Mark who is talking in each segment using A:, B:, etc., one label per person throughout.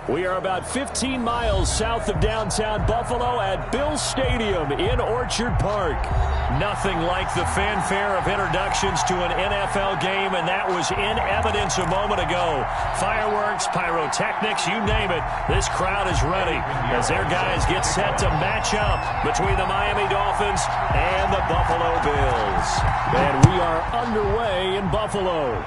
A: We are about 15 miles south of downtown Buffalo at Bill Stadium in Orchard Park. Nothing like the fanfare of introductions to an NFL game, and that was in evidence a moment ago. Fireworks, pyrotechnics, you name it. This crowd is ready as their guys get set to match up between the Miami Dolphins and the Buffalo Bills. And we are underway in Buffalo.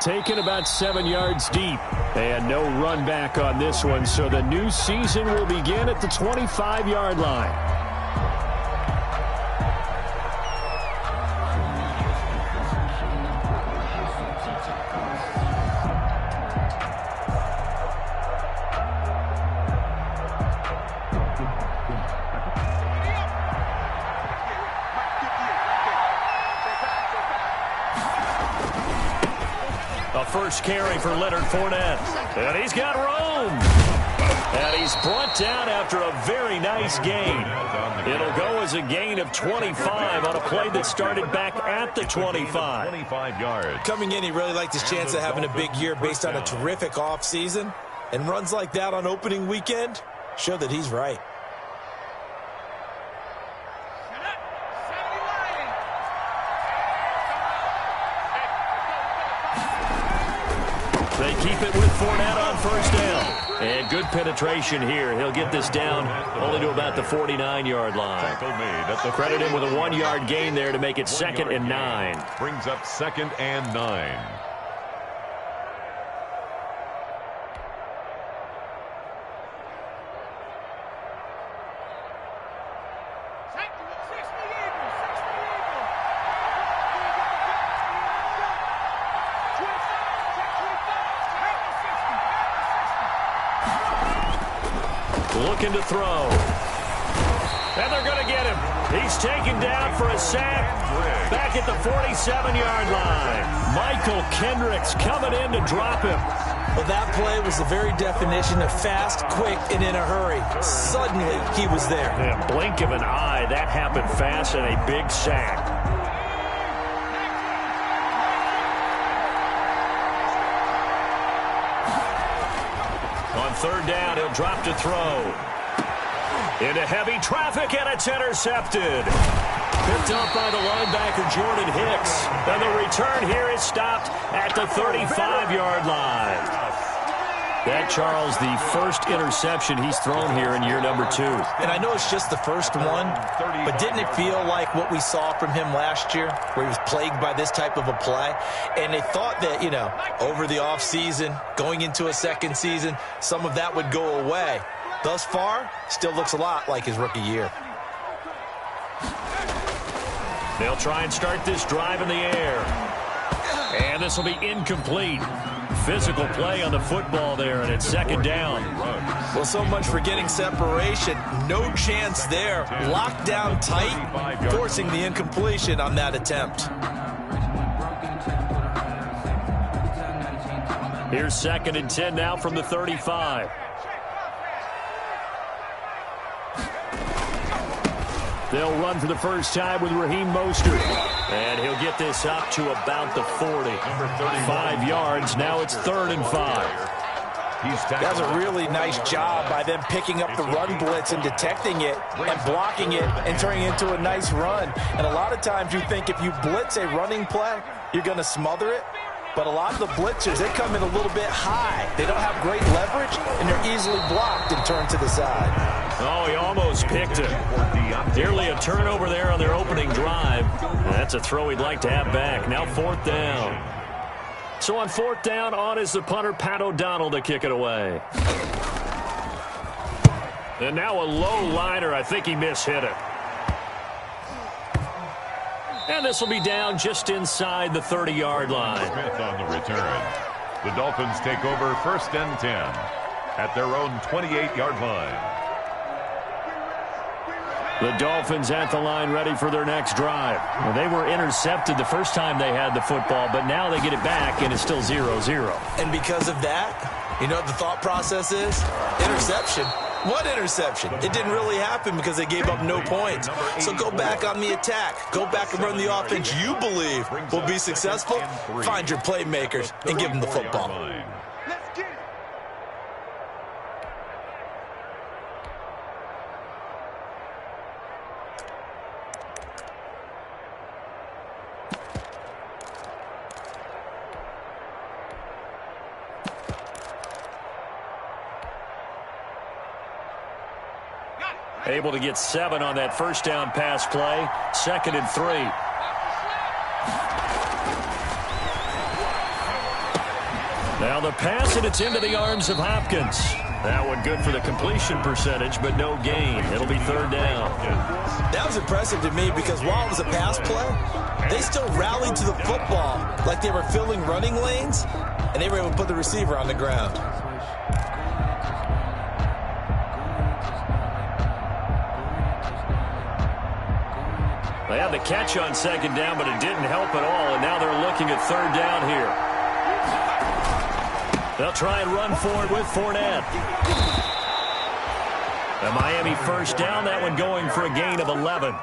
A: Taken about 7 yards deep. And no run back on this one, so the new season will begin at the 25-yard line. First carry for Leonard Fournette. And he's got room. And he's brought down after a very nice gain. It'll go as a gain of 25 on a play that started back at the 25.
B: 25 yards.
C: Coming in, he really liked his chance of having a big year based on a terrific offseason. And runs like that on opening weekend show that he's right.
A: They keep it with Fournette on first down. And good penetration here. He'll get this down only to about the 49-yard line. Credit him with a 1-yard gain there to make it 2nd and 9.
B: Brings up 2nd and 9.
A: Looking to throw. And they're going to get him. He's taken down for a sack back at the 47-yard line. Michael Kendricks coming in to drop him.
C: Well, that play was the very definition of fast, quick, and in a hurry. Suddenly, he was there.
A: Yeah, blink of an eye. That happened fast and a big sack. On third down, he'll drop to throw. Into heavy traffic, and it's intercepted. Picked up by the linebacker, Jordan Hicks. And the return here is stopped at the 35-yard line. That, Charles, the first interception he's thrown here in year number 2.
C: And I know it's just the first one, but didn't it feel like what we saw from him last year, where he was plagued by this type of a play? And they thought that, over the offseason, going into a second season, some of that would go away. Thus far, still looks a lot like his rookie year.
A: They'll try and start this drive in the air. And this will be incomplete. Physical play on the football there, and it's 2nd down.
C: Well, so much for getting separation. No chance there. Locked down tight, forcing the incompletion on that attempt.
A: Here's 2nd and 10 now from the 35. They'll run for the first time with Raheem Mostert. And he'll get this up to about the 40. 5 yards. Now it's 3rd and 5.
C: That's a really nice job by them picking up the run blitz and detecting it and blocking it and turning it into a nice run. And a lot of times you think if you blitz a running play, you're going to smother it. But a lot of the blitzers, they come in a little bit high. They don't have great leverage, and they're easily blocked and turned to the side.
A: Oh, he almost picked it. Nearly a turnover there on their opening drive. That's a throw he'd like to have back. Now 4th down. So on 4th down, on is the punter, Pat O'Donnell, to kick it away. And now a low liner. I think he mishit it. And this will be down just inside the 30-yard line.
B: Smith on the return. The Dolphins take over 1st and 10 at their own 28-yard line.
A: The Dolphins at the line ready for their next drive. Well, they were intercepted the first time they had the football, but now they get it back, and it's still 0-0.
C: And because of that, you know what the thought process is? Interception. What interception? It didn't really happen because they gave up no points. So go back on the attack. Go back and run the offense you believe will be successful. Find your playmakers and give them the football.
A: Able to get 7 on that first down pass play. 2nd and 3. Now the pass, and it's into the arms of Hopkins. That one good for the completion percentage, but no gain. It'll be 3rd down.
C: That was impressive to me because while it was a pass play, they still rallied to the football like they were filling running lanes, and they were able to put the receiver on the ground.
A: They had the catch on 2nd down, but it didn't help at all, and now they're looking at 3rd down here. They'll try and run forward with Fournette. The Miami 1st down, that one going for a gain of 11.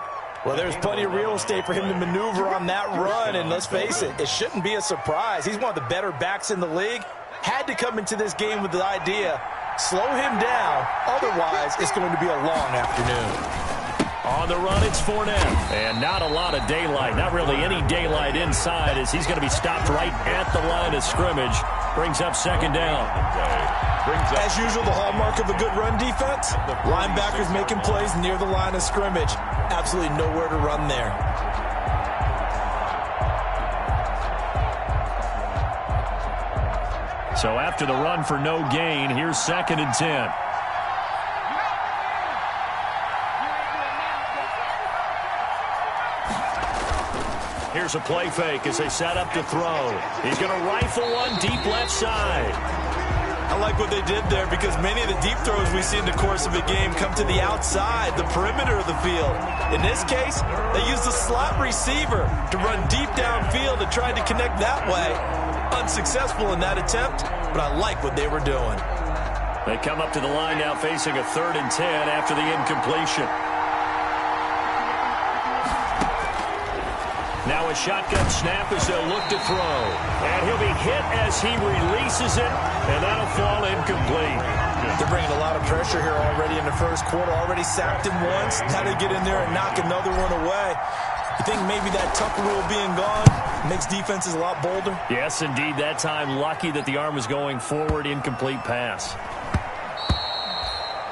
C: Well, there's plenty of real estate for him to maneuver on that run, and let's face it, it shouldn't be a surprise. He's one of the better backs in the league. Had to come into this game with the idea, slow him down, otherwise it's going to be a long afternoon.
A: On the run, it's Fournette. And not a lot of daylight, not really any daylight inside, as he's going to be stopped right at the line of scrimmage. Brings up 2nd down.
C: As usual, the hallmark of a good run defense, linebackers making plays near the line of scrimmage. Absolutely nowhere to run there.
A: So after the run for no gain, here's 2nd and 10. Here's a play fake as they set up to throw. He's going to rifle one deep left side.
C: I like what they did there because many of the deep throws we see in the course of a game come to the outside, the perimeter of the field. In this case, they used the slot receiver to run deep downfield and tried to connect that way. Unsuccessful in that attempt, but I like what they were doing.
A: They come up to the line now facing a 3rd and 10 after the incompletion. Now a shotgun snap as they'll look to throw. And he'll be hit as he releases it, and that'll fall incomplete.
C: They're bringing a lot of pressure here already in the first quarter. Already sacked him once. Now they get in there and knock another one away. You think maybe that Tucker rule being gone makes defenses a lot bolder?
A: Yes, indeed. That time, lucky that the arm was going forward. Incomplete pass.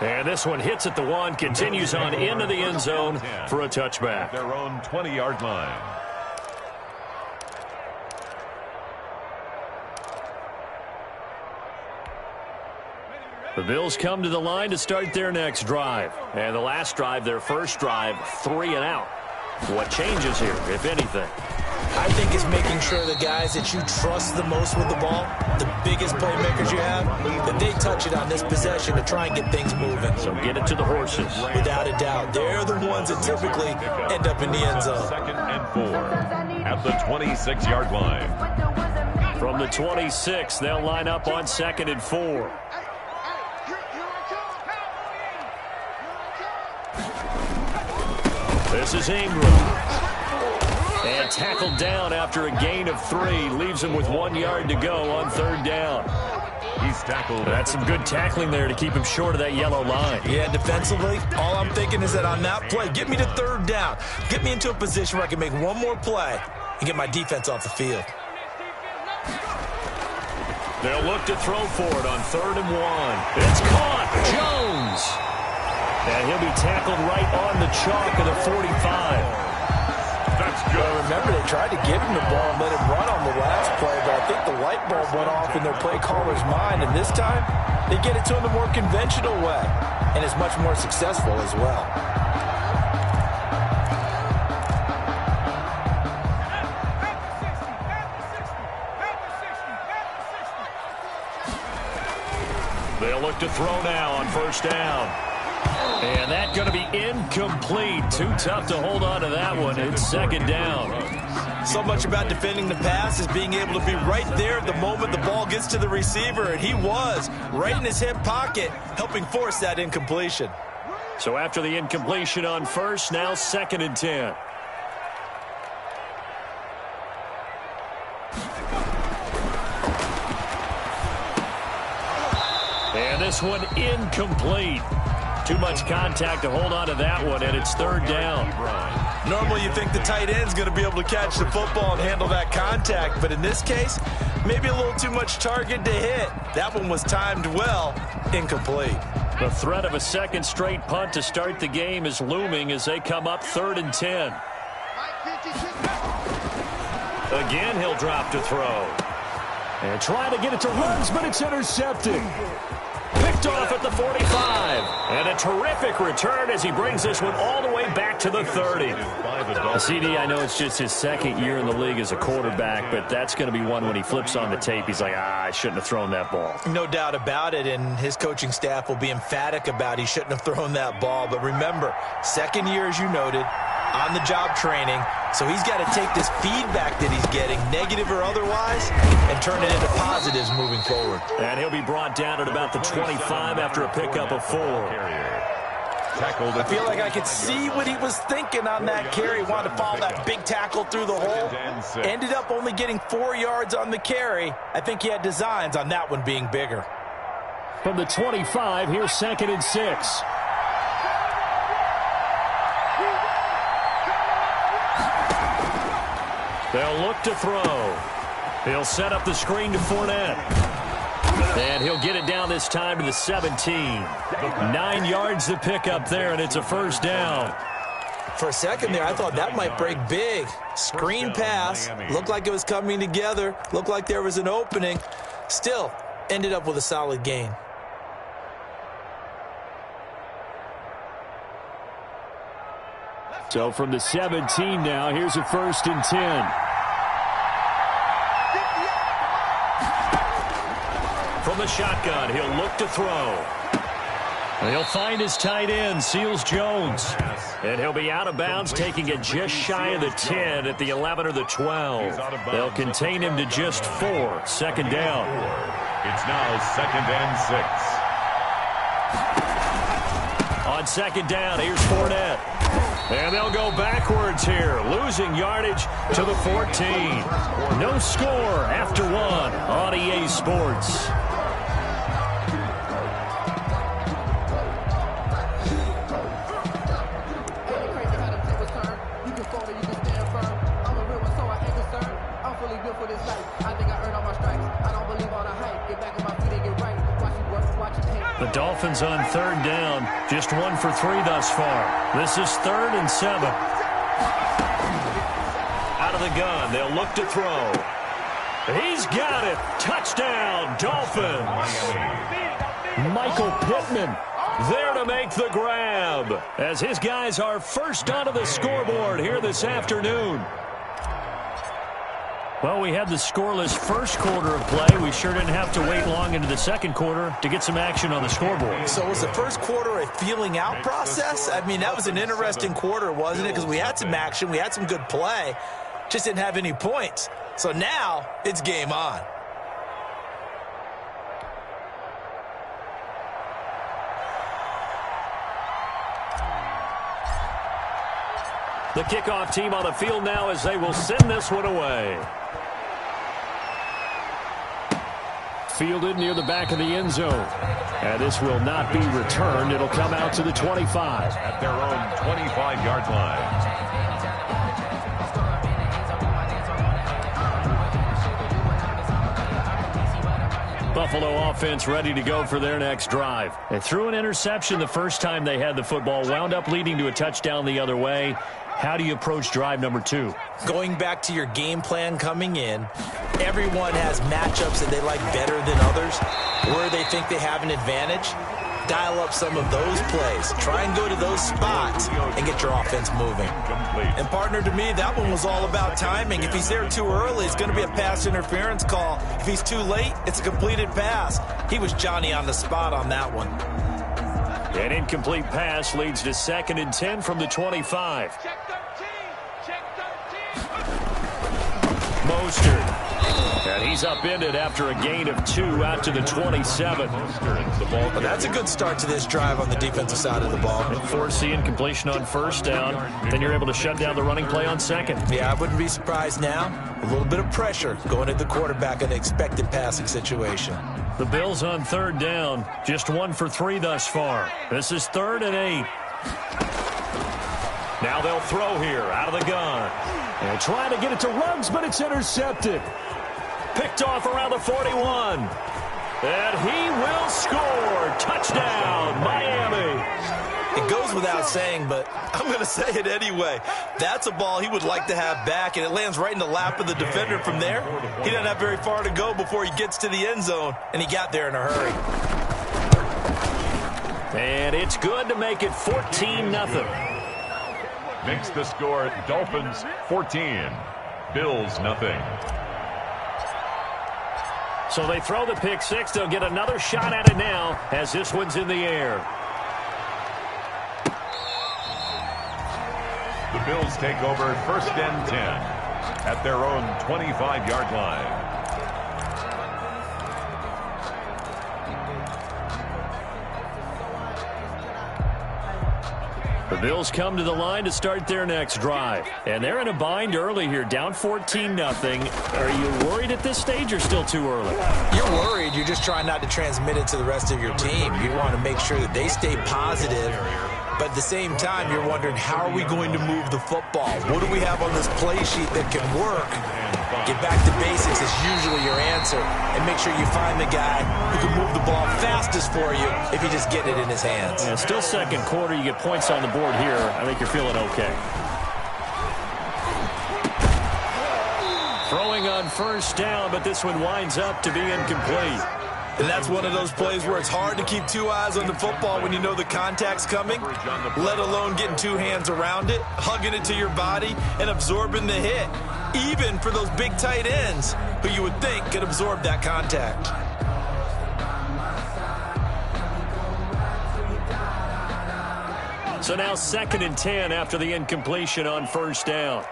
A: And this one hits at the 1, continues on into the end zone for a touchback.
B: Their own 20-yard line.
A: The Bills come to the line to start their next drive. And the last drive, their first drive, 3 and out. What changes here, if anything?
C: I think it's making sure the guys that you trust the most with the ball, the biggest playmakers you have, that they touch it on this possession to try and get things moving.
A: So get it to the horses.
C: Without a doubt. They're the ones that typically end up in the end zone.
B: 2nd and 4 at the 26-yard line.
A: From the 26, they'll line up on 2nd and 4. This is Ingram. And tackled down after a gain of 3. Leaves him with 1 yard to go on 3rd down.
B: He's tackled.
A: That's some good tackling there to keep him short of that yellow line.
C: Yeah, defensively, all I'm thinking is that on that play, get me to 3rd down. Get me into a position where I can make one more play and get my defense off the field.
A: They'll look to throw for it on 3rd and 1. It's caught. Jones. And he'll be tackled right on the chalk of the 45.
B: That's good.
C: Well, remember, they tried to give him the ball and let him run on the last play, but I think the light bulb went off in their play caller's mind, and this time they get it to him the more conventional way, and it's much more successful as well.
A: They'll look to throw now on 1st down. And that's going to be incomplete. Too tough to hold on to that one. It's 2nd down.
C: So much about defending the pass is being able to be right there the moment the ball gets to the receiver, and he was right in his hip pocket, helping force that incompletion.
A: So after the incompletion on 1st, now 2nd and 10. And this one incomplete. Too much contact to hold on to that one, and it's 3rd down.
C: Normally you think the tight end's going to be able to catch the football and handle that contact, but in this case, maybe a little too much target to hit. That one was timed well, incomplete.
A: The threat of a second straight punt to start the game is looming as they come up 3rd and 10. Again, he'll drop to throw. And trying to get it to Ruggs, but it's intercepted. Picked off at the 45. And a terrific return as he brings this one all the way back to the 30. CD, I know it's just his second year in the league as a quarterback, but that's going to be one when he flips on the tape. He's like, I shouldn't have thrown that ball.
C: No doubt about it, and his coaching staff will be emphatic about he shouldn't have thrown that ball. But remember, second year, as you noted, on-the-job training, so he's got to take this feedback that he's getting, negative or otherwise, and turn it into positives moving forward.
A: And he'll be brought down at about the 25 after a pickup of 4.
C: I feel like I could see what he was thinking on that carry. Wanted to follow that big tackle through the hole. Ended up only getting 4 yards on the carry. I think he had designs on that one being bigger.
A: From the 25, here's 2nd and 6. They'll look to throw. He'll set up the screen to Fournette. And he'll get it down this time to the 17. 9 yards to pick up there, and it's a first down.
C: For a second there, I thought that might break big. Screen pass. Looked like it was coming together. Looked like there was an opening. Still, ended up with a solid gain.
A: So from the 17 now, here's a 1st and 10. From the shotgun, he'll look to throw. He'll find his tight end, Seals Jones. And he'll be out of bounds, taking it just shy of the 10 at the 11 or the 12. They'll contain him to just 4. 2nd down.
B: It's now 2nd and 6.
A: On 2nd down, here's Fournette. And they'll go backwards here, losing yardage to the 14. No score after 1 on EA Sports. The Dolphins on 3rd down, just 1 for 3 thus far. This is 3rd and 7. Out of the gun, they'll look to throw. He's got it. Touchdown, Dolphins. Michael Pittman there to make the grab as his guys are first onto the scoreboard here this afternoon. Well, we had the scoreless first quarter of play. We sure didn't have to wait long into the 2nd quarter to get some action on the scoreboard.
C: So was the first quarter a feeling out process? I mean, that was an interesting quarter, wasn't it? Because we had some action, we had some good play, just didn't have any points. So now it's game on.
A: The kickoff team on the field now as they will send this one away. Fielded near the back of the end zone. And this will not be returned. It'll come out to the 25.
B: At their own 25-yard line.
A: Buffalo offense ready to go for their next drive. They threw an interception the first time they had the football, wound up leading to a touchdown the other way. How do you approach drive number 2?
C: Going back to your game plan coming in, everyone has matchups that they like better than others, where they think they have an advantage. Dial up some of those plays. Try and go to those spots and get your offense moving. And, partner, to me, that one was all about timing. If he's there too early, it's going to be a pass interference call. If he's too late, it's a completed pass. He was Johnny on the spot on that one.
A: An incomplete pass leads to 2nd and 10 from the 25. Mostert. And he's upended after a gain of 2 out to the 27.
C: Well, that's a good start to this drive on the defensive side of the ball.
A: And force the incompletion on 1st down. Then you're able to shut down the running play on 2nd.
C: Yeah, I wouldn't be surprised now. A little bit of pressure going at the quarterback in an expected passing situation.
A: The Bills on 3rd down. Just 1 for 3 thus far. This is 3rd and 8. Now they'll throw here out of the gun. And trying to get it to Ruggs, but it's intercepted. Picked off around the 41. And he will score. Touchdown, Miami.
C: It goes without saying, but I'm going to say it anyway. That's a ball he would like to have back, and it lands right in the lap of the defender from there. He doesn't have very far to go before he gets to the end zone, and he got there in a hurry.
A: And it's good to make it 14-0.
B: Makes the score Dolphins 14, Bills nothing.
A: So they throw the pick six. They'll get another shot at it now as this one's in the air.
B: The Bills take over 1st and 10 at their own 25-yard line.
A: The Bills come to the line to start their next drive. And they're in a bind early here, down 14-0. Are you worried at this stage or still too early?
C: You're worried. You're just trying not to transmit it to the rest of your team. You want to make sure that they stay positive. But at the same time, you're wondering, how are we going to move the football? What do we have on this play sheet that can work? Get back to basics is usually your answer. And make sure you find the guy who can move the ball fastest for you if you just get it in his hands.
A: Yeah, still second quarter. You get points on the board here. I think you're feeling okay. Throwing on 1st down, but this one winds up to be incomplete.
C: And that's one of those plays where it's hard to keep two eyes on the football when you know the contact's coming, let alone getting two hands around it, hugging it to your body, and absorbing the hit, even for those big tight ends who you would think could absorb that contact.
A: So now 2nd and 10 after the incompletion on 1st down.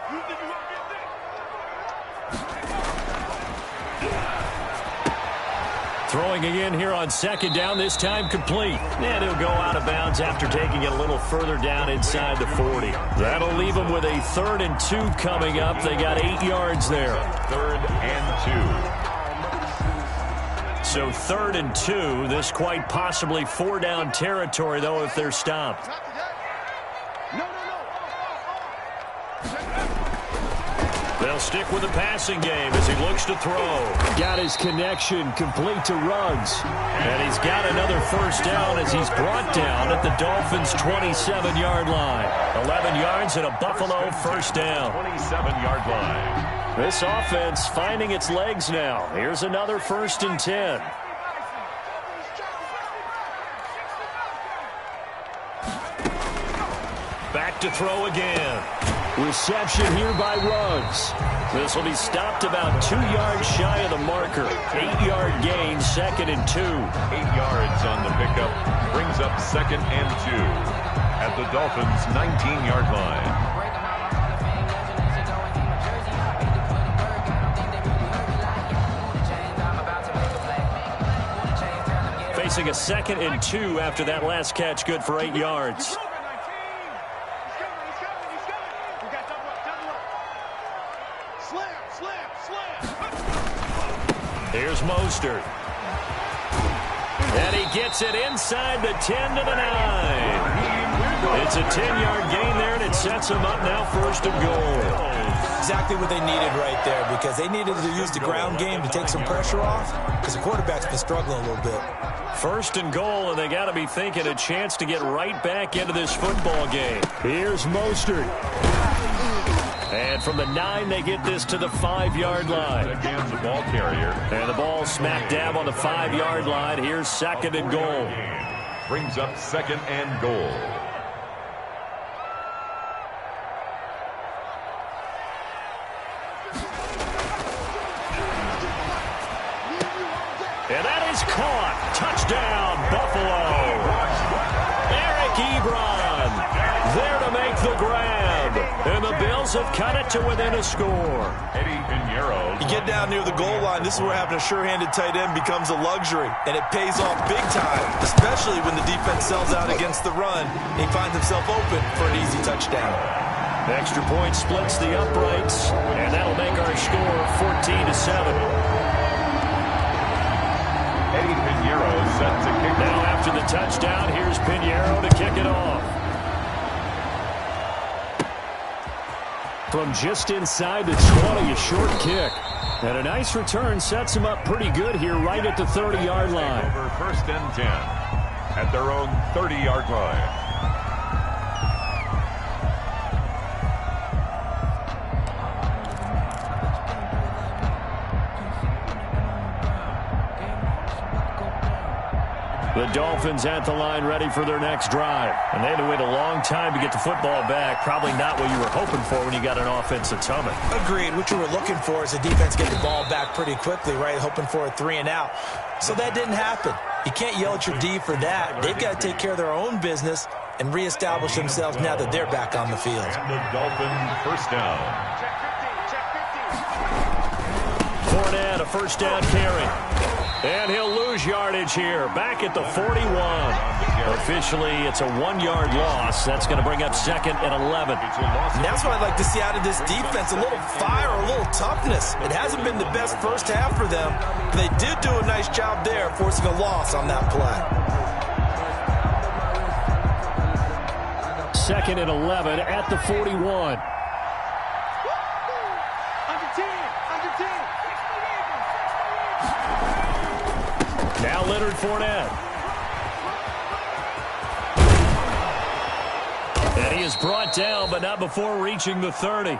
A: Throwing again here on 2nd down, this time complete. And he'll go out of bounds after taking it a little further down inside the 40. That'll leave them with a 3rd and 2 coming up. They got 8 yards there.
B: 3rd and 2.
A: So 3rd and 2. This quite possibly 4-down territory, though, if they're stopped. They'll stick with the passing game as he looks to throw. Got his connection complete to Ruggs. And he's got another 1st down as he's brought down at the Dolphins' 27-yard line. 11 yards and a Buffalo 1st down.
B: 27-yard line.
A: This offense finding its legs now. Here's another 1st and 10. Back to throw again. Reception here by Ruggs. This will be stopped about 2 yards shy of the marker. 8-yard gain, 2nd and 2.
B: 8 yards on the pickup. Brings up 2nd and 2 at the Dolphins' 19-yard line.
A: Facing a 2nd and 2 after that last catch, good for 8 yards. Here's Mostert. And he gets it inside the 10 to the 9. It's a 10-yard gain there, and it sets him up now 1st and goal.
C: Exactly what they needed right there, because they needed to use the ground game to take some pressure off, because the quarterback's been struggling a little bit.
A: 1st and goal, and they got to be thinking a chance to get right back into this football game. Here's Mostert. And from the 9, they get this to the 5-yard line.
B: Again, the ball carrier.
A: And the ball smack dab on the 5-yard line. Here's 2nd and goal.
B: Brings up 2nd and goal.
A: And that is caught. Touchdown, Buffalo. Eric Ebron there to make the grab. And the Bills have cut it to within a score.
B: Eddie Pinheiro.
C: You get down near the goal line, this is where having a sure-handed tight end becomes a luxury. And it pays off big time, especially when the defense sells out against the run. And he finds himself open for an easy touchdown.
A: Extra point splits the uprights. And that'll make our score 14-7.
B: Eddie Pinheiro set to kick.
A: Now after the touchdown, here's Pinheiro to kick it off. From just inside the 20, a short kick. And a nice return sets him up pretty good here right at the 30-yard line.
B: Over 1st and 10 at their own 30-yard line.
A: The Dolphins at the line ready for their next drive. And they had to wait a long time to get the football back. Probably not what you were hoping for when you got an offense that's humming.
C: Agreed. What you were looking for is the defense get the ball back pretty quickly, right? Hoping for a 3-and-out. So that didn't happen. You can't yell at your D for that. They've got to take care of their own business and reestablish themselves now that they're back on the field.
B: And the Dolphin first down.
A: Fournette, a first down carry. And he'll lose yardage here. Back at the 41. Officially, it's a 1-yard loss. That's going to bring up 2nd and 11.
C: And that's what I'd like to see out of this defense. A little fire, a little toughness. It hasn't been the best first half for them. But they did do a nice job there, forcing a loss on that play.
A: 2nd and 11 at the 41. Now Leonard Fournette. And he is brought down, but not before reaching the 30.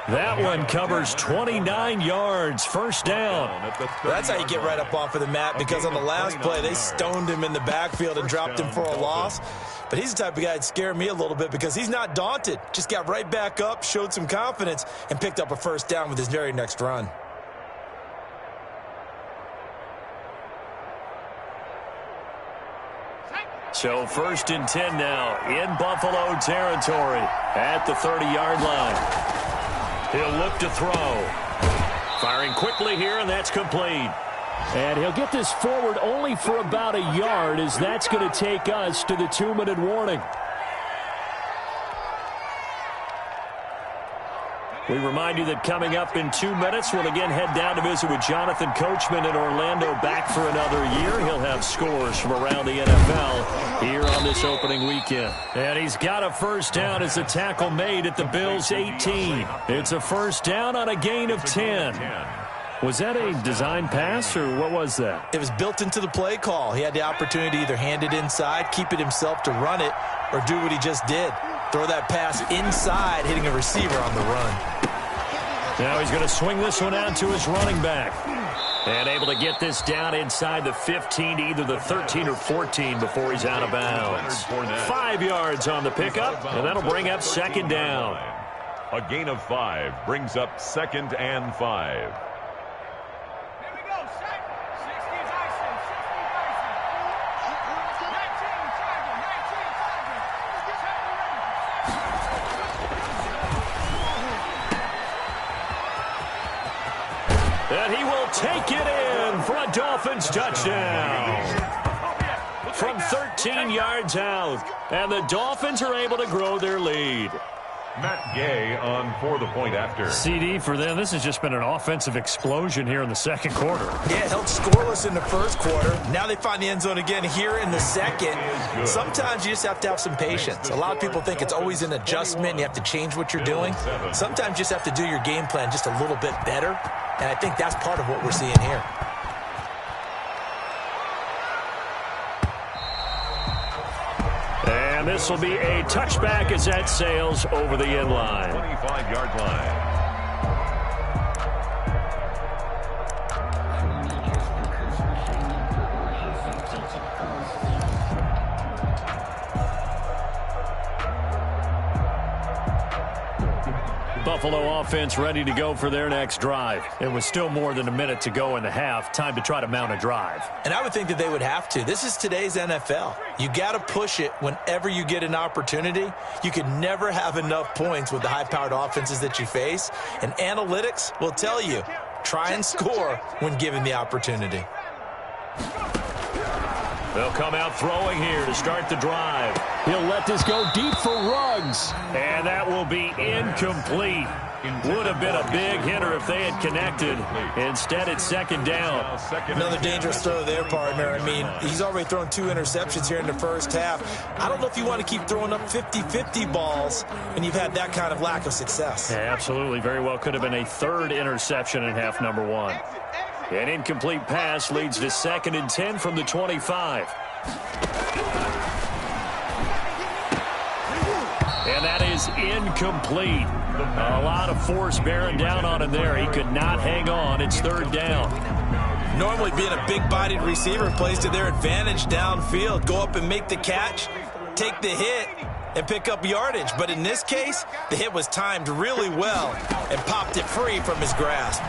A: That one covers 29 yards. First down.
C: That's how you get right up off of the mat, because on the last play, they stoned him in the backfield and dropped him for a loss. But he's the type of guy that scared me a little bit because he's not daunted. Just got right back up, showed some confidence, and picked up a first down with his very next run.
A: So 1st and 10 now in Buffalo territory at the 30-yard line. He'll look to throw. Firing quickly here, and that's complete. And he'll get this forward only for about a yard, as that's going to take us to the 2-minute warning. We remind you that coming up in 2 minutes, we'll again head down to visit with Jonathan Coachman in Orlando, back for another year. He'll have scores from around the NFL here on this opening weekend. And he's got a first down as the tackle made at the Bills' 18. It's a first down on a gain of 10. Was that a design pass, or what was that?
C: It was built into the play call. He had the opportunity to either hand it inside, keep it himself to run it, or do what he just did. Throw that pass inside, hitting a receiver on the run.
A: Now he's going to swing this one out to his running back. And able to get this down inside the 15 to either the 13 or 14 before he's out of bounds. 5 yards on the pickup, and that'll bring up 2nd down.
B: A gain of 5 brings up 2nd and 5.
A: And he will take it in for a Dolphins touchdown. From 13 yards out. And the Dolphins are able to grow their lead.
B: Matt Gay on for the point after.
A: CD for them. This has just been an offensive explosion here in the second quarter.
C: Yeah, held scoreless in the first quarter. Now they find the end zone again here in the second. Sometimes you just have to have some patience. A lot of people think it's always an adjustment. You have to change what you're doing. Sometimes you just have to do your game plan just a little bit better. And I think that's part of what we're seeing here.
A: And this will be a touchback as that sails over the end line.
B: 25-yard line.
A: Buffalo offense ready to go for their next drive. It was still more than a minute to go in the half. Time to try to mount a drive.
C: And I would think that they would have to. This is today's NFL. You got to push it whenever you get an opportunity. You can never have enough points with the high-powered offenses that you face. And analytics will tell you, try and score when given the opportunity.
A: They'll come out throwing here to start the drive.
D: He'll let this go deep for Ruggs.
A: And that will be incomplete. Would have been a big hitter if they had connected. Instead, it's second down.
C: Another dangerous throw there, partner. I mean, he's already thrown 2 interceptions here in the first half. I don't know if you want to keep throwing up 50-50 balls when you've had that kind of lack of success.
A: Yeah, absolutely. Very well could have been a 3rd interception in half number 1. An incomplete pass leads to 2nd and 10 from the 25. And that is incomplete. A lot of force bearing down on him there. He could not hang on. It's 3rd down.
C: Normally being a big-bodied receiver plays to their advantage downfield. Go up and make the catch, take the hit, and pick up yardage. But in this case, the hit was timed really well and popped it free from his grasp.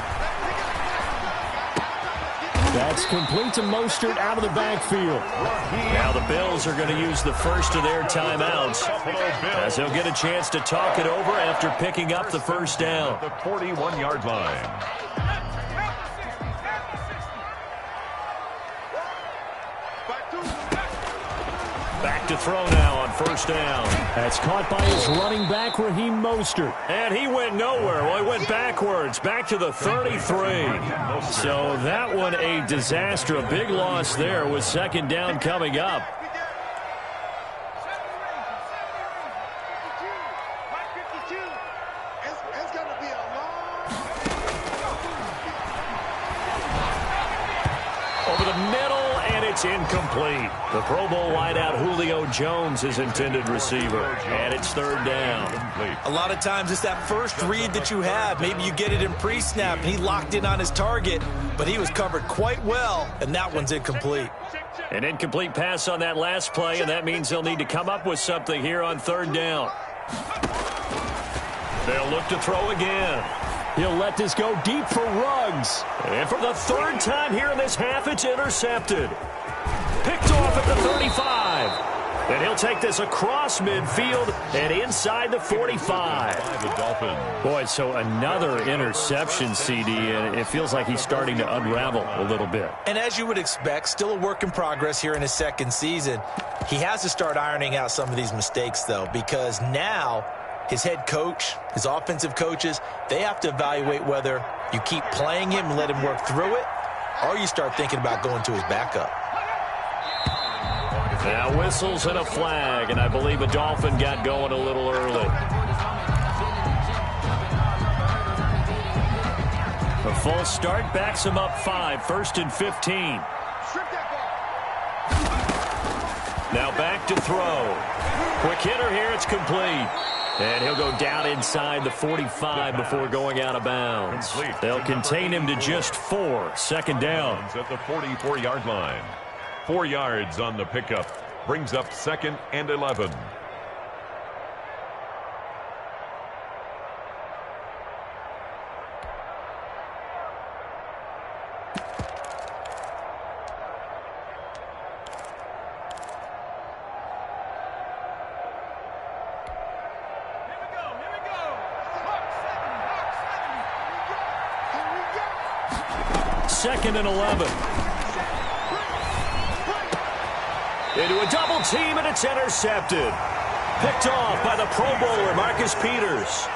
D: That's complete to Mostert out of the backfield.
A: Now the Bills are going to use the first of their timeouts as they'll get a chance to talk it over after picking up the first down.
B: The 41-yard line.
A: Back to throw now on first down.
D: That's caught by his running back, Raheem Mostert.
A: And he went nowhere. Well, he went backwards, back to the 33. So that one a disaster. A big loss there with second down coming up. Over the middle, and it's incomplete. The Pro Bowl wideout Julio Jones is intended receiver, and it's 3rd down.
C: A lot of times it's that first read that you have. Maybe you get it in pre-snap, and he locked in on his target, but he was covered quite well, and that one's incomplete.
A: An incomplete pass on that last play, and that means they'll need to come up with something here on 3rd down. They'll look to throw again.
D: He'll let this go deep for Ruggs.
A: And for the 3rd time here in this half, it's intercepted. Picked off at the 35. And he'll take this across midfield and inside the 45. Boy, so another interception, CD, and it feels like he's starting to unravel a little bit.
C: And as you would expect, still a work in progress here in his 2nd season. He has to start ironing out some of these mistakes, though, because now his head coach, his offensive coaches, they have to evaluate whether you keep playing him and let him work through it, or you start thinking about going to his backup.
A: Now whistles and a flag, and I believe a Dolphin got going a little early. A false start backs him up 5, 1st and 15. Now back to throw. Quick hitter here, it's complete. And he'll go down inside the 45 before going out of bounds. They'll contain him to just 4, 2nd down.
B: At the 44-yard line. 4 yards on the pickup. Brings up 2nd and 11.
A: Second and 11. Into a double team, and it's intercepted. Picked off by the Pro Bowler, Marcus Peters.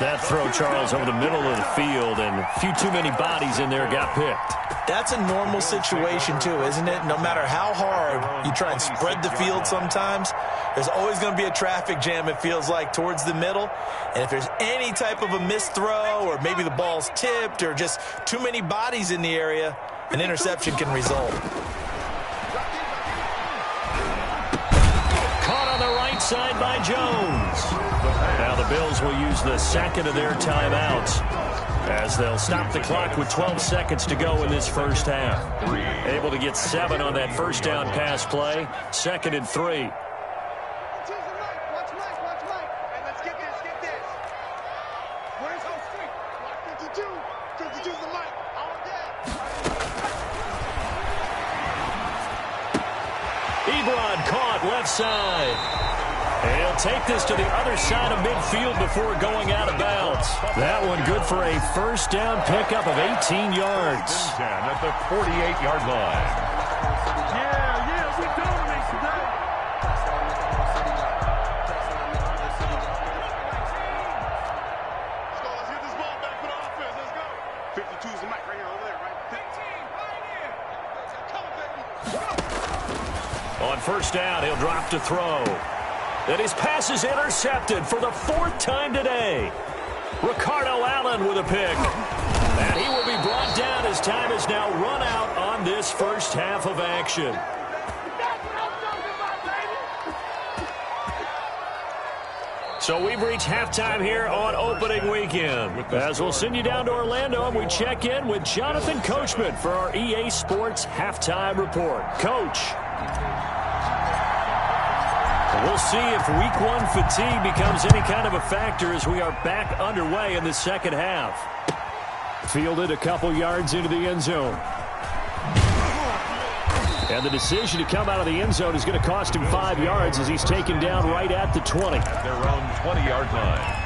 A: That throw, Charles, over the middle of the field, and a few too many bodies in there got picked.
C: That's a normal situation, too, isn't it? No matter how hard you try and spread the field sometimes, there's always going to be a traffic jam, it feels like, towards the middle. And if there's any type of a missed throw, or maybe the ball's tipped, or just too many bodies in the area, an interception can result.
A: Caught on the right side by Jones. Now the Bills will use the 2nd of their timeouts as they'll stop the clock with 12 seconds to go in this first half. Able to get 7 on that first down pass play. 2nd and 3. Ebron caught left side. And he'll take this to the other side of midfield before going out of bounds. That one good for a first down pickup of 18 yards.
B: At the 48-yard line.
A: first down. He'll drop to throw. And his pass is intercepted for the 4th time today. Ricardo Allen with a pick. And he will be brought down as time is now run out on this first half of action. So we've reached halftime here on opening weekend. As we'll send you down to Orlando and we check in with Jonathan Coachman for our EA Sports Halftime Report. Coach. We'll see if week 1 fatigue becomes any kind of a factor as we are back underway in the second half. Fielded a couple yards into the end zone. And the decision to come out of the end zone is going to cost him 5 yards as he's taken down right at the 20.
B: At their own 20-yard line.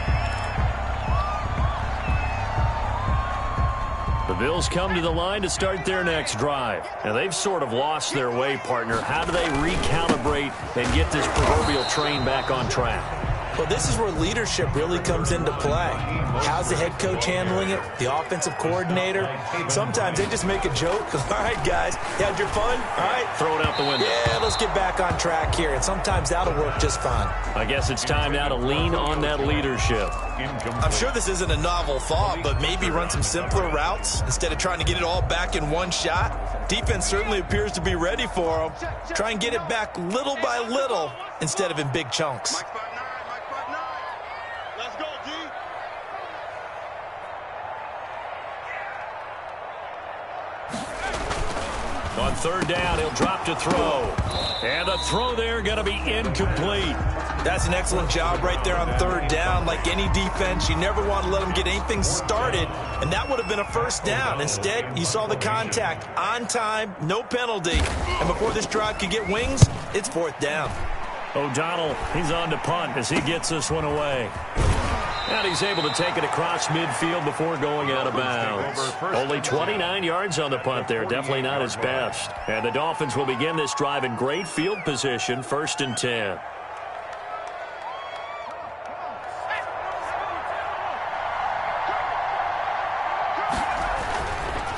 A: The Bills come to the line to start their next drive. And they've sort of lost their way, partner. How do they recalibrate and get this proverbial train back on track?
C: Well, this is where leadership really comes into play. How's the head coach handling it? The offensive coordinator? Sometimes they just make a joke. All right, guys, you had your fun? All right.
A: Throw it out the window.
C: Yeah, let's get back on track here. And sometimes that'll work just fine.
A: I guess it's time now to lean on that leadership.
C: I'm sure this isn't a novel thought, but maybe run some simpler routes instead of trying to get it all back in one shot. Defense certainly appears to be ready for them. Try and get it back little by little instead of in big chunks.
A: On third down, he'll drop to throw. And the throw there going to be incomplete.
C: That's an excellent job right there on third down. Like any defense, you never want to let them get anything started, and that would have been a first down. Instead, you saw the contact on time, no penalty. And before this drive could get wings, it's 4th down.
A: O'Donnell, he's on to punt as he gets this one away. And he's able to take it across midfield before going out of bounds. Only 29 yards on the punt there. Definitely not his best. And the Dolphins will begin this drive in great field position, 1st and 10.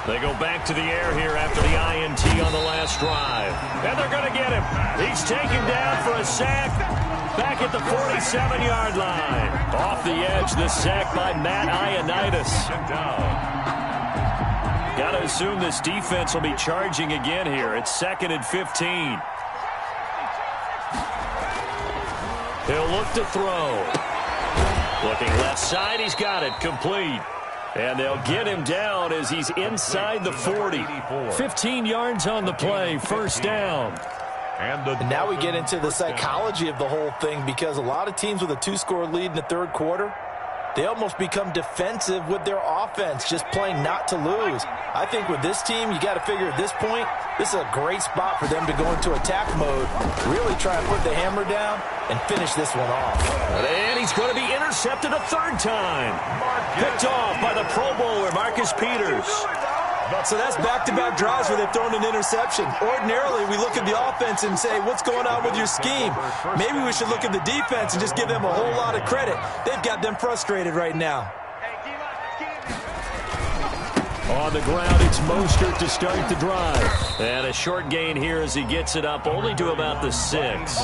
A: They go back to the air here after the INT on the last drive. And they're going to get him. He's taken down for a sack back at the 47-yard line. Off the edge, the sack by Matt Ioannidis. Got to assume this defense will be charging again here. It's 2nd and 15. He'll look to throw. Looking left side, he's got it. Complete. And they'll get him down as he's inside the 40. 15 yards on the play, 1st down.
C: And now we get into the psychology of the whole thing, because a lot of teams with a 2-score lead in the 3rd quarter, they almost become defensive with their offense, just playing not to lose. I think with this team, you got to figure at this point, this is a great spot for them to go into attack mode, really try and put the hammer down and finish this one off.
A: And he's going to be intercepted a 3rd time. Picked off by the Pro Bowler, Marcus Peters.
C: So that's back-to-back drives where they've thrown an interception. Ordinarily, we look at the offense and say, what's going on with your scheme? Maybe we should look at the defense and just give them a whole lot of credit. They've got them frustrated right now.
A: On the ground, it's Mostert to start the drive. And a short gain here as he gets it up only to about the 6.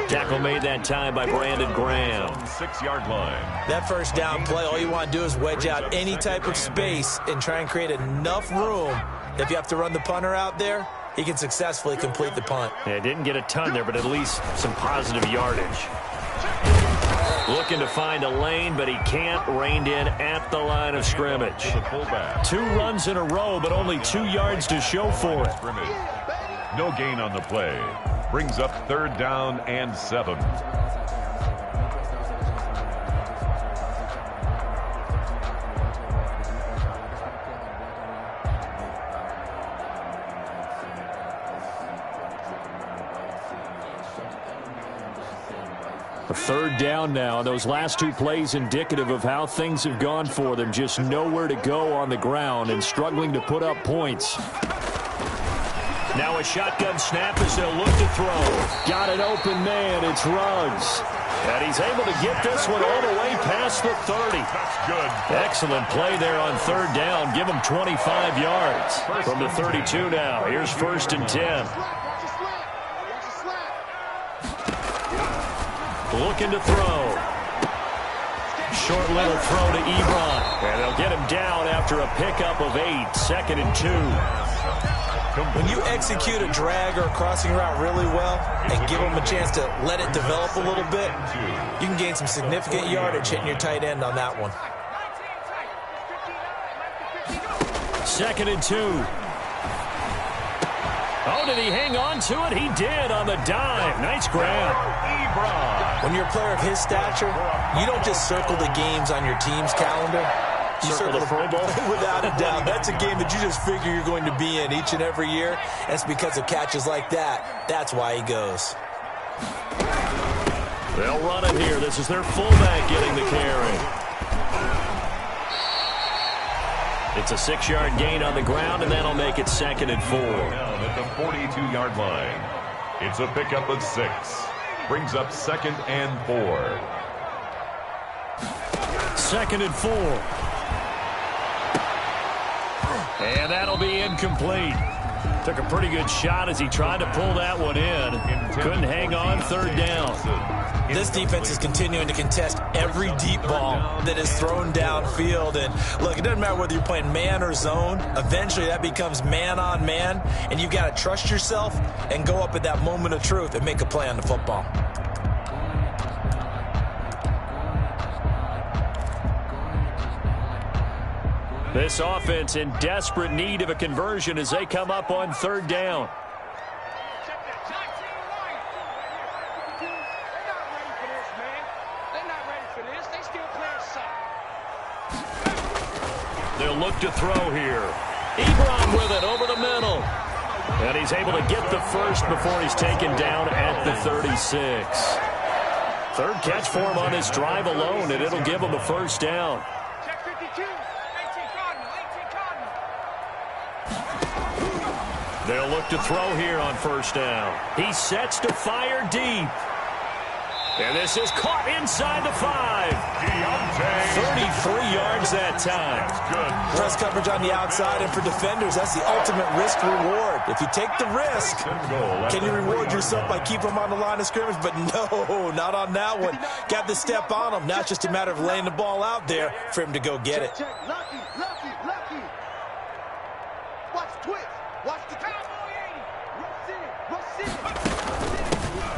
A: Tackle made that time by Brandon Graham.
B: 6-yard line.
C: That first down play, all you want to do is wedge out any type of space and try and create enough room. If you have to run the punter out there, he can successfully complete the punt.
A: Yeah, didn't get a ton there, but at least some positive yardage. Looking to find a lane, but he can't. Reined in at the line of scrimmage. 2 runs in a row, but only 2 yards to show for it.
B: No gain on the play. Brings up 3rd down and 7.
A: A 3rd down now. Those last 2 plays indicative of how things have gone for them. Just nowhere to go on the ground and struggling to put up points. Now a shotgun snap as they'll look to throw. Got an open man. It's Ruggs. And he's able to get this one all the way past the 30.
B: That's good.
A: Excellent play there on 3rd down. Give him 25 yards. From the 32 now. Here's 1st and 10. looking to throw. Short little throw to Ebron. And they'll get him down after a pickup of 8, 2nd and 2.
C: When you execute a drag or a crossing route really well and give them a chance to let it develop a little bit, you can gain some significant yardage hitting your tight end on that one.
A: 2nd and 2. Oh, did he hang on to it? He did on the dive. Nice grab.
C: When you're a player of his stature, you don't just circle the games on your team's calendar. You circle the Pro Bowl. Without a doubt. That's a game that you just figure you're going to be in each and every year. And it's because of catches like that. That's why he goes.
A: They'll run it here. This is their fullback getting the carry. It's a 6-yard gain on the ground, and that'll make it 2nd and 4.
B: Down at the 42-yard line. It's a pickup of 6. Brings up 2nd and 4.
A: 2nd and 4. And that'll be incomplete. Took a pretty good shot as he tried to pull that one in. Couldn't hang on, 3rd down.
C: This defense is continuing to contest every deep ball that is thrown downfield. And look, it doesn't matter whether you're playing man or zone. Eventually that becomes man on man. And you've got to trust yourself and go up at that moment of truth and make a play on the football.
A: This offense in desperate need of a conversion as they come up on 3rd down. They'll look to throw here. Ebron with it over the middle. And he's able to get the first before he's taken down at the 36. 3rd catch for him on this drive alone, and it'll give him a 1st down. They'll look to throw here on 1st down. He sets to fire deep. And this is caught inside the 5. 33 yards that time.
C: Press coverage on the outside, and for defenders, that's the ultimate risk reward. If you take the risk, can you reward yourself by keeping them on the line of scrimmage? But no, not on that one. Got the step on him. Now it's just a matter of laying the ball out there for him to go get it.
E: Lucky. Watch the twist. Watch the cowboy 80. Rush in.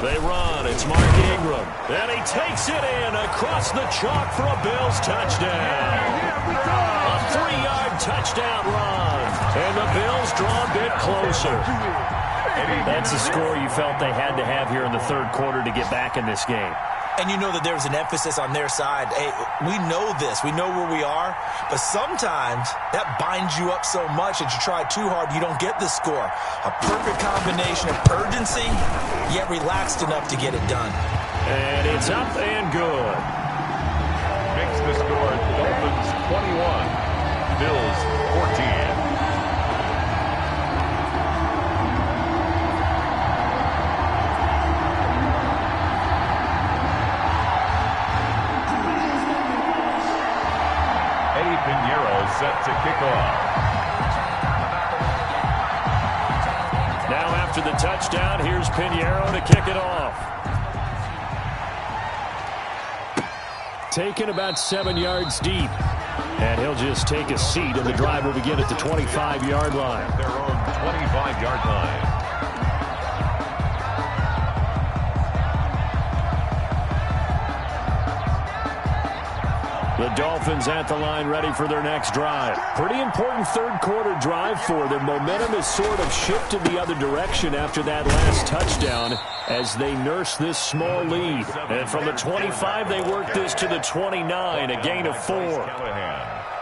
A: They run. It's Mark Ingram. And he takes it in across the chalk for a Bills touchdown. A 3-yard touchdown run. And the Bills draw a bit closer. That's the score you felt they had to have here in the 3rd quarter to get back in this game.
C: And you know that there's an emphasis on their side. Hey, we know this. We know where we are. But sometimes that binds you up so much that you try too hard, you don't get the score. A perfect combination of urgency, yet relaxed enough to get it done.
A: And it's up and good.
B: Makes the score Dolphins 21, Bills 14. Set to kick off.
A: Now after the touchdown, here's Pinheiro to kick it off. Taken about 7 yards deep. And he'll just take a seat, and the drive will begin at the 25-yard line.
B: Their own 25-yard line.
A: The Dolphins at the line ready for their next drive. Pretty important 3rd quarter drive for them. Momentum has sort of shifted the other direction after that last touchdown as they nurse this small lead. And from the 25, they work this to the 29, a gain of 4.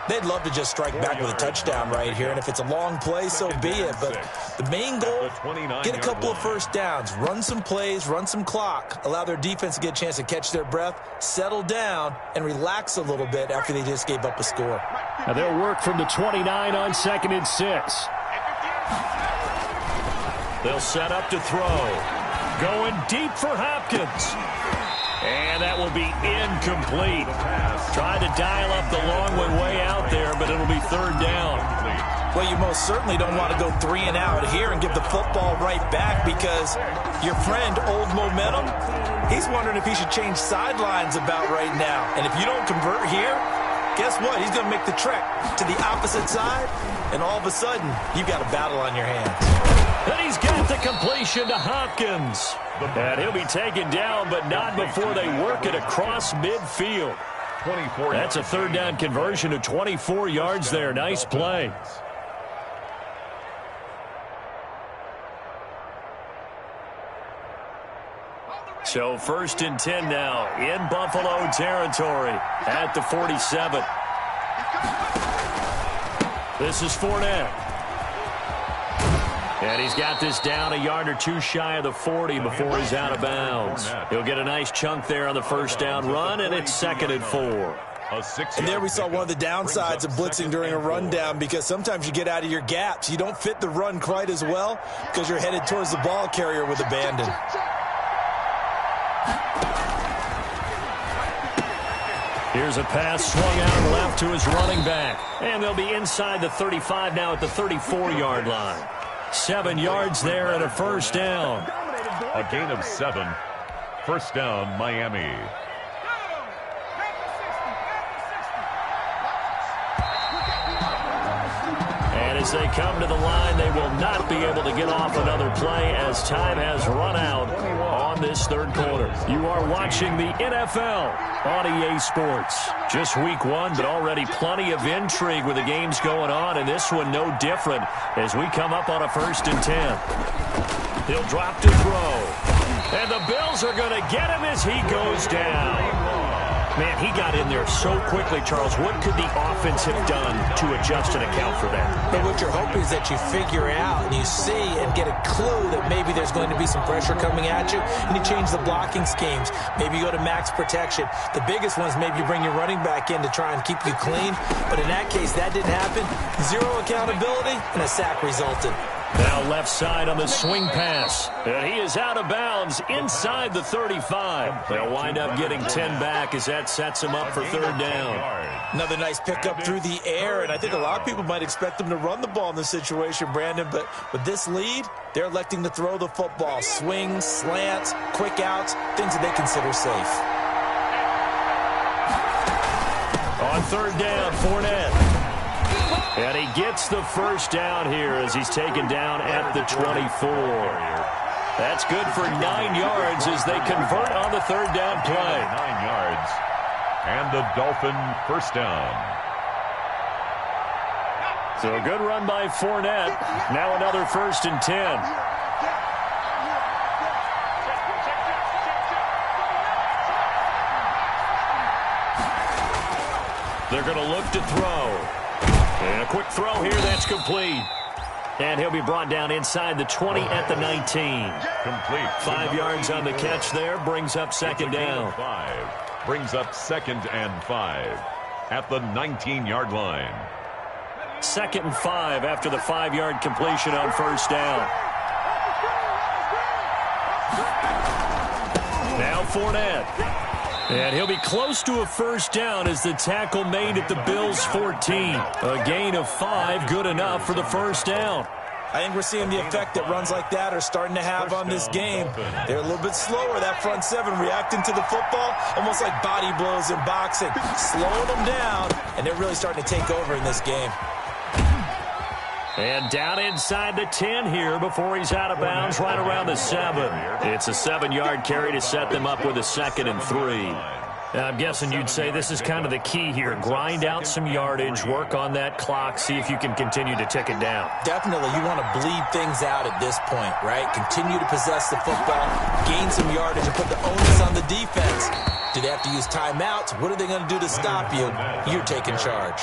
C: They'd love to just strike back with a touchdown right here, and if it's a long play, so be it. But the main goal, get a couple of 1st downs, run some plays, run some clock, allow their defense to get a chance to catch their breath, settle down, and relax a little bit after they just gave up a score.
A: Now they'll work from the 29 on 2nd and 6. They'll set up to throw. Going deep for Hopkins. And that will be incomplete. Tried to dial up the long one way out there, but it'll be 3rd down.
C: Well, you most certainly don't want to go 3 and out here and give the football right back, because your friend, Old Momentum, he's wondering if he should change sidelines about right now. And if you don't convert here, guess what? He's going to make the trek to the opposite side, and all of a sudden, you've got a battle on your hands.
A: And he's got the completion to Hopkins. And he'll be taken down, but not before they work it across midfield.
B: 24.
A: That's a third down conversion of 24 yards there. Nice play. So 1st and 10 now in Buffalo territory at the 47. This is Fournette. And he's got this down a yard or two shy of the 40 before he's out of bounds. He'll get a nice chunk there on the first down run, and it's 2nd and 4.
C: And there we saw one of the downsides of blitzing during a rundown, because sometimes you get out of your gaps. You don't fit the run quite as well because you're headed towards the ball carrier with abandon.
A: Here's a pass swung out left to his running back. And they'll be inside the 35 now at the 34-yard line. 7 yards there and a first down.
B: A gain of 7. First down, Miami.
A: And as they come to the line, they will not be able to get off another play as time has run out on this third quarter. You are watching the NFL on EA Sports. Just week 1, but already plenty of intrigue with the games going on, and this one no different as we come up on a 1st and 10. He'll drop to throw. And the Bills are going to get him as he goes down. Man, he got in there so quickly, Charles. What could the offense have done to adjust and account for that?
C: But what you're hoping is that you figure out and you see and get a clue that maybe there's going to be some pressure coming at you, and you change the blocking schemes. Maybe you go to max protection. The biggest one is maybe you bring your running back in to try and keep you clean. But in that case, that didn't happen. 0 accountability, and a sack resulted.
A: Now left side on the swing pass. And he is out of bounds inside the 35. They'll wind up getting 10 back as that sets him up for 3rd down.
C: Another nice pickup through the air, and I think a lot of people might expect them to run the ball in this situation, Brandon, but with this lead, they're electing to throw the football. Swings, slants, quick outs, things that they consider safe.
A: On 3rd down, Fournette. And he gets the first down here as he's taken down at the 24. That's good for 9 yards as they convert on the 3rd down play.
B: 9 yards. And the Dolphin first down.
A: So a good run by Fournette. Now another 1st and 10. They're going to look to throw. And a quick throw here, that's complete. And he'll be brought down inside the 20 at the 19.
B: Complete.
A: 5 yards on the catch there, brings up 2nd down.
B: 5. Brings up 2nd and 5 at the 19-yard line.
A: 2nd and 5 after the 5-yard completion on 1st down. Now Fournette. And he'll be close to a first down as the tackle made at the Bills' 14. A gain of 5, good enough for the first down.
C: I think we're seeing the effect that runs like that are starting to have on this game. They're a little bit slower, that front 7, reacting to the football, almost like body blows in boxing, slowing them down, and they're really starting to take over in this game.
A: And down inside the 10 here before he's out of bounds right around the 7. It's a 7-yard carry to set them up with a 2nd and 3. Now, I'm guessing you'd say this is kind of the key here. Grind out some yardage, work on that clock, see if you can continue to tick it down.
C: Definitely. You want to bleed things out at this point, right? Continue to possess the football, gain some yardage, and put the onus on the defense. Do they have to use timeouts? What are they going to do to stop you? You're taking charge.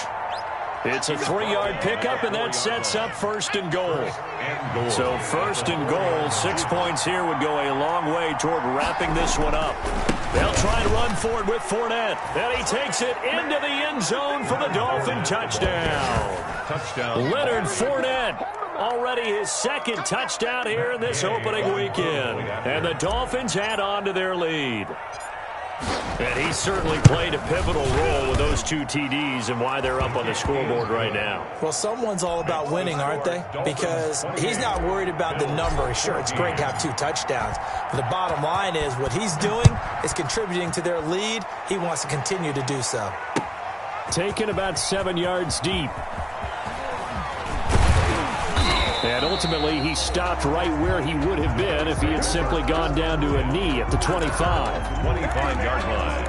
A: It's a 3-yard pickup, and that sets up 1st and goal. So 1st and goal, 6 points here would go a long way toward wrapping this one up. They'll try to run forward with Fournette. And he takes it into the end zone for the Dolphin touchdown. Leonard Fournette, already his 2nd touchdown here in this opening weekend. And the Dolphins add on to their lead. And he certainly played a pivotal role with those 2 TDs and why they're up on the scoreboard right now.
C: Well, someone's all about winning, aren't they? Because he's not worried about the number. Sure, it's great to have 2 touchdowns. But the bottom line is what he's doing is contributing to their lead. He wants to continue to do so.
D: Taken about 7 yards deep. And ultimately, he stopped right where he would have been if he had simply gone down to a knee at the 25.
B: 25-yard line.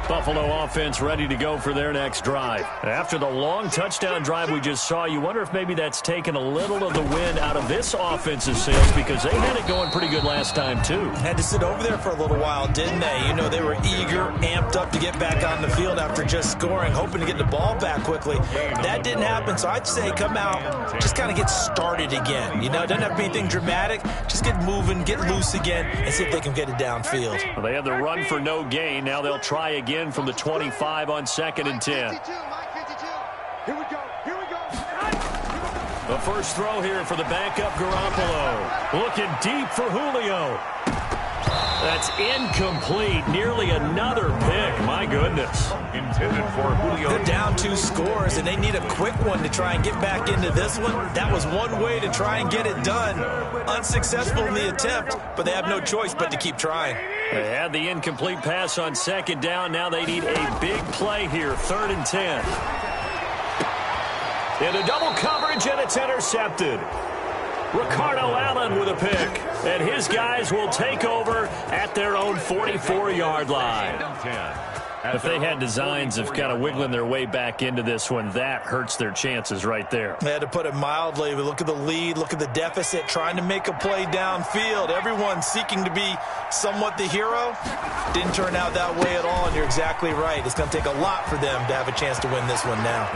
A: Buffalo offense ready to go for their next drive. After the long touchdown drive we just saw, you wonder if maybe that's taken a little of the wind out of this offensive sails because they had it going pretty good last time too.
C: Had to sit over there for a little while, didn't they? You know, they were eager, amped up to get back on the field after just scoring, hoping to get the ball back quickly. That didn't happen, so I'd say come out, just kind of get started again. You know, it doesn't have to be anything dramatic. Just get moving, get loose again, and see if they can get it downfield.
A: Well, they had the run for no gain. Now they'll try again from the 25 on 2nd and 10.
E: Here we go.
A: The first throw here for the backup Garoppolo. Looking deep for Julio. That's incomplete. Nearly another pick. My goodness.
B: Intended for Julio.
C: They're down 2 scores, and they need a quick one to try and get back into this one. That was one way to try and get it done. Unsuccessful in the attempt, but they have no choice but to keep trying.
A: They had the incomplete pass on 2nd down. Now they need a big play here. 3rd and 10. Into double coverage, and it's intercepted. Ricardo Allen with a pick. And his guys will take over at their own 44-yard line. If they had designs of kind of wiggling their way back into this one, that hurts their chances right there.
C: They had to put it mildly. But look at the lead, look at the deficit, trying to make a play downfield. Everyone seeking to be somewhat the hero. Didn't turn out that way at all, and you're exactly right. It's going to take a lot for them to have a chance to win this one now.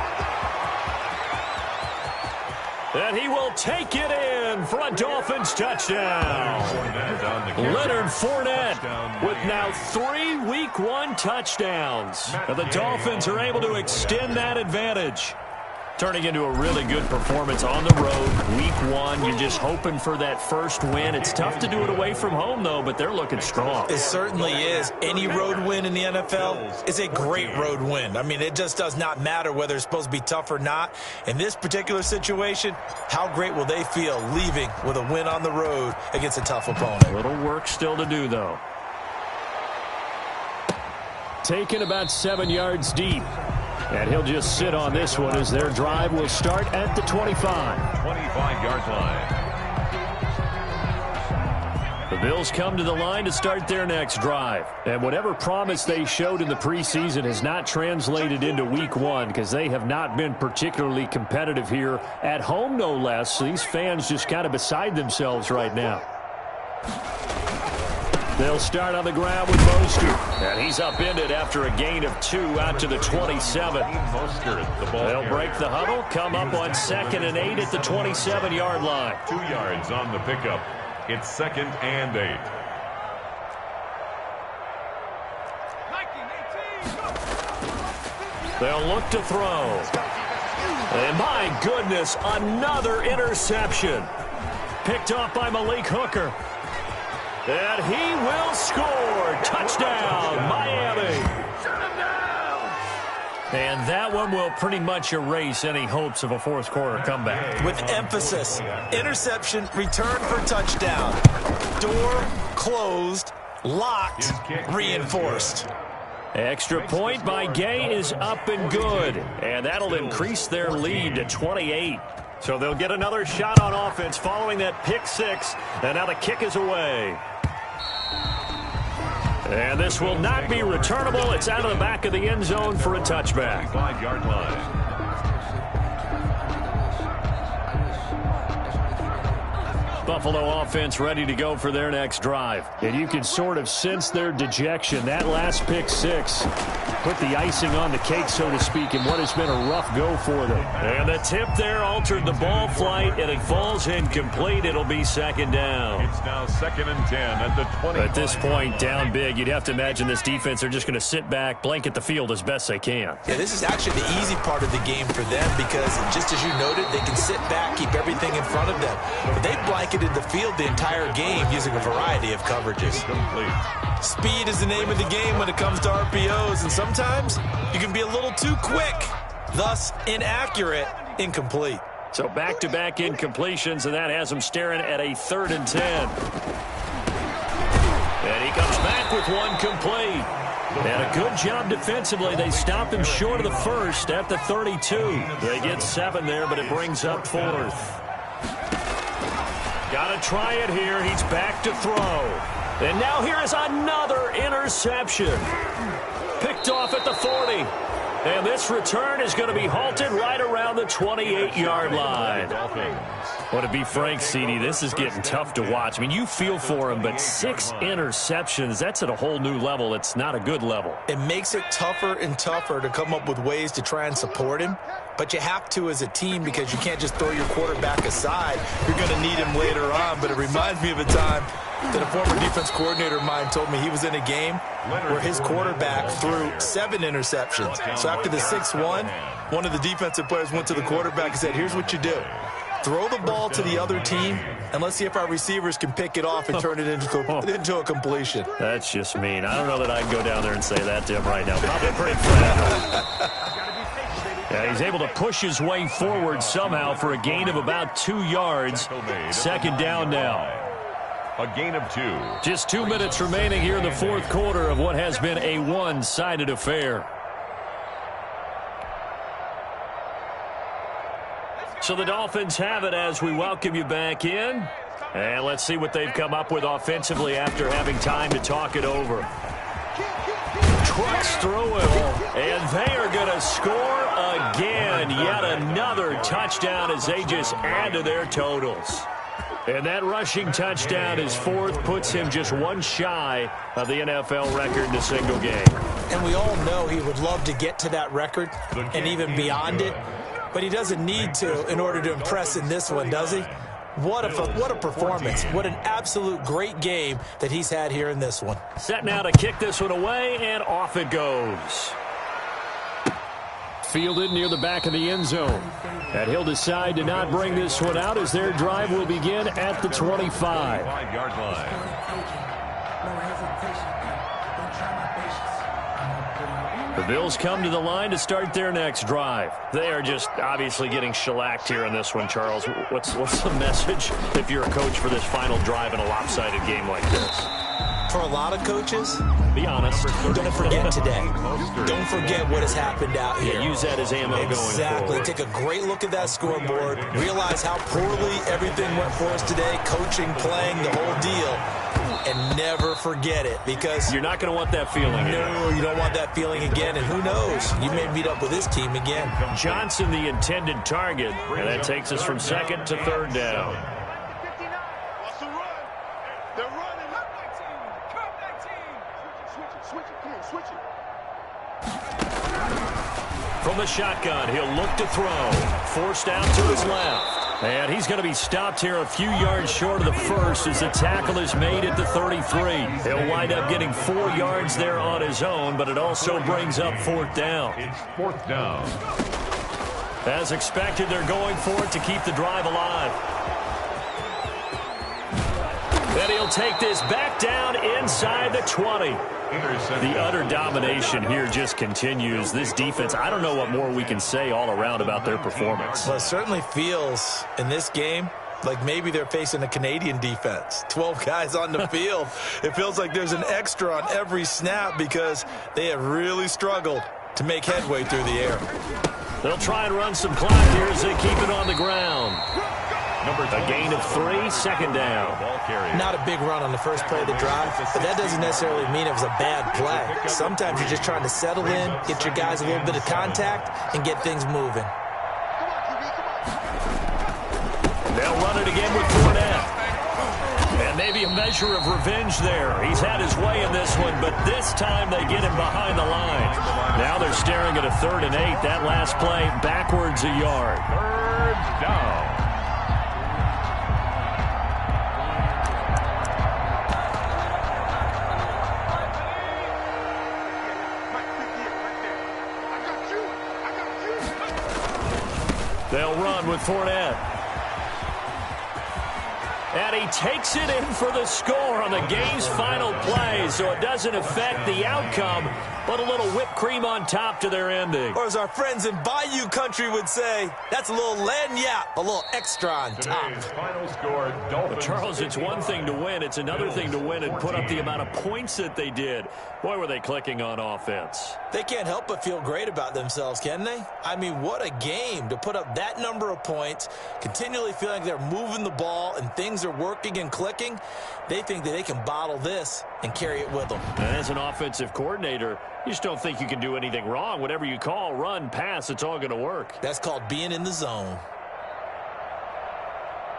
A: And he will take it in for a Dolphins touchdown. Leonard Fournette with now 3 Week 1 touchdowns. And the Dolphins are able to extend that advantage. Turning into a really good performance on the road. Week 1, you're just hoping for that first win. It's tough to do it away from home, though, but they're looking strong.
C: It certainly is. Any road win in the NFL is a great road win. I mean, it just does not matter whether it's supposed to be tough or not. In this particular situation, how great will they feel leaving with a win on the road against a tough opponent?
A: A little work still to do, though.
D: Taken about 7 yards deep. And he'll just sit on this one as their drive will start at the 25.
B: 25-yard line.
A: The Bills come to the line to start their next drive.
D: And whatever promise they showed in the preseason has not translated into Week 1 because they have not been particularly competitive here at home, no less. So these fans just kind of beside themselves right now. They'll start on the ground with Mostert.
A: And he's upended after a gain of 2 out to the 27. They'll break the huddle, come up on 2nd and 8 at the 27-yard line.
B: 2 yards on the pickup. It's 2nd and 8.
A: They'll look to throw. And my goodness, another interception. Picked off by Malik Hooker. And he will score. Touchdown, Miami. And that one will pretty much erase any hopes of a fourth quarter comeback.
C: With emphasis, interception, return for touchdown. Door closed, locked, reinforced.
A: Extra point by Gay is up and good. And that'll increase their lead to 28. So they'll get another shot on offense following that pick 6. And now the kick is away. And this will not be returnable. It's out of the back of the end zone for a touchback.
B: 5-yard line.
A: Buffalo offense ready to go for their next drive.
D: And you can sort of sense their dejection. That last pick 6 put the icing on the cake, so to speak, in what has been a rough go for them.
A: And the tip there altered the ball flight, and it falls incomplete. It'll be second down.
B: It's now 2nd and 10 at the 20.
D: At this point, down big, you'd have to imagine this defense are just going to sit back, blanket the field as best they can.
C: Yeah, this is actually the easy part of the game for them because, just as you noted, they can sit back, keep everything in front of them. But they blanketed the field the entire game using a variety of coverages.
B: Complete.
C: Speed is the name of the game when it comes to RPOs, and sometimes you can be a little too quick, thus inaccurate, incomplete.
D: So back-to-back incompletions, and that has them staring at a 3rd and 10. And he comes back with one complete. And a good job defensively. They stop him short of the first at the 32. They get 7 there, but it brings up 4th. Got to try it here. He's back to throw. And now here is another interception. Picked off at the 40. And this return is going to be halted right around the 28-yard line. Well, to be frank, CD, this is getting tough to watch. I mean, you feel for him, but 6 interceptions, that's at a whole new level. It's not a good level.
C: It makes it tougher and tougher to come up with ways to try and support him. But you have to as a team because you can't just throw your quarterback aside. You're going to need him later on. But it reminds me of a time that a former defense coordinator of mine told me he was in a game where his quarterback threw 7 interceptions. So after the 6-1, one of the defensive players went to the quarterback and said, here's what you do. Throw the ball to the other team, and let's see if our receivers can pick it off and turn it into a completion.
D: That's just mean. I don't know that I can go down there and say that to him right now. Probably pretty flat. Yeah, he's able to push his way forward somehow for a gain of about 2 yards. 2nd down now.
B: A gain of 2.
D: Just 2 minutes remaining here in the 4th quarter of what has been a one-sided affair. So the Dolphins have it as we welcome you back in. And let's see what they've come up with offensively after having time to talk it over. Trucks through it, and they are going to score again. Yet another touchdown as they just add to their totals. And that rushing touchdown is 4th, puts him just one shy of the NFL record in a single game.
C: And we all know he would love to get to that record and even beyond it, but he doesn't need to in order to impress in this one, does he? What a performance. What an absolute great game that he's had here in this one.
D: Set now to kick this one away, and off it goes. Fielded near the back of the end zone. And he'll decide to not bring this one out as their drive will begin at the 25.
B: 5-yard line.
D: The Bills come to the line to start their next drive. They are just obviously getting shellacked here in this one, Charles. What's the message if you're a coach for this final drive in a lopsided game like this?
C: For a lot of coaches,
D: be honest.
C: Don't forget today. Don't forget what has happened out here.
D: Yeah, use that as ammo going forward.
C: Exactly. Take a great look at that scoreboard. Realize how poorly everything went for us today. Coaching, playing, the whole deal. And never forget it, because
D: you're not going to want that feeling again.
C: No, you don't want that feeling again. And who knows? You may meet up with this team again.
D: Johnson, the intended target. And that takes us from 2nd to 3rd down. From the shotgun, he'll look to throw. Forced out to his left. And he's going to be stopped here a few yards short of the first as the tackle is made at the 33. He'll wind up getting 4 yards there on his own, but it also brings up 4th down.
B: It's 4th down.
D: As expected, they're going for it to keep the drive alive. Then he'll take this back down inside the 20. The utter domination here just continues. This defense, I don't know what more we can say all around about their performance.
C: Well, it certainly feels in this game like maybe they're facing a Canadian defense. 12 guys on the field. It feels like there's an extra on every snap because they have really struggled to make headway through the air.
D: They'll try and run some clock here as they keep it on the ground. A gain of 3, 2nd down.
C: Not a big run on the first play of the drive, but that doesn't necessarily mean it was a bad play. Sometimes you're just trying to settle in, get your guys a little bit of contact, and get things moving.
D: They'll run it again with Fournette. And maybe a measure of revenge there. He's had his way in this one, but this time they get him behind the line. staring at a 3rd and 8. That last play backwards a yard.
B: 3rd down.
D: They'll run with Fournette. And he takes it in for the score on the game's final play, so it doesn't affect the outcome, but a little whipped cream on top to their ending.
C: Or as our friends in Bayou Country would say, that's a little lagniappe, a little extra on top.
B: Today's final score, Dolphins.
D: But Charles, it's one thing to win. It's another thing to win and put up the amount of points that they did. Boy, were they clicking on offense.
C: They can't help but feel great about themselves, can they? I mean, what a game to put up that number of points, continually feeling like they're moving the ball and things are working and clicking. They think that they can bottle this and carry it with them.
D: And as an offensive coordinator, you just don't think you can do anything wrong. Whatever you call, run, pass, it's all going to work.
C: That's called being in the zone.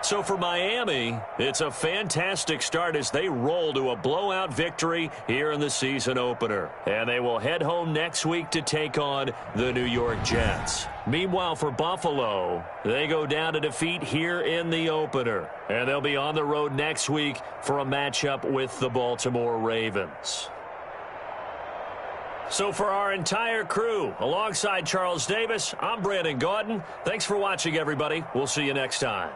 D: So for Miami, it's a fantastic start as they roll to a blowout victory here in the season opener. And they will head home next week to take on the New York Jets. Meanwhile, for Buffalo, they go down to defeat here in the opener. And they'll be on the road next week for a matchup with the Baltimore Ravens. So for our entire crew, alongside Charles Davis, I'm Brandon Gaudin. Thanks for watching, everybody. We'll see you next time.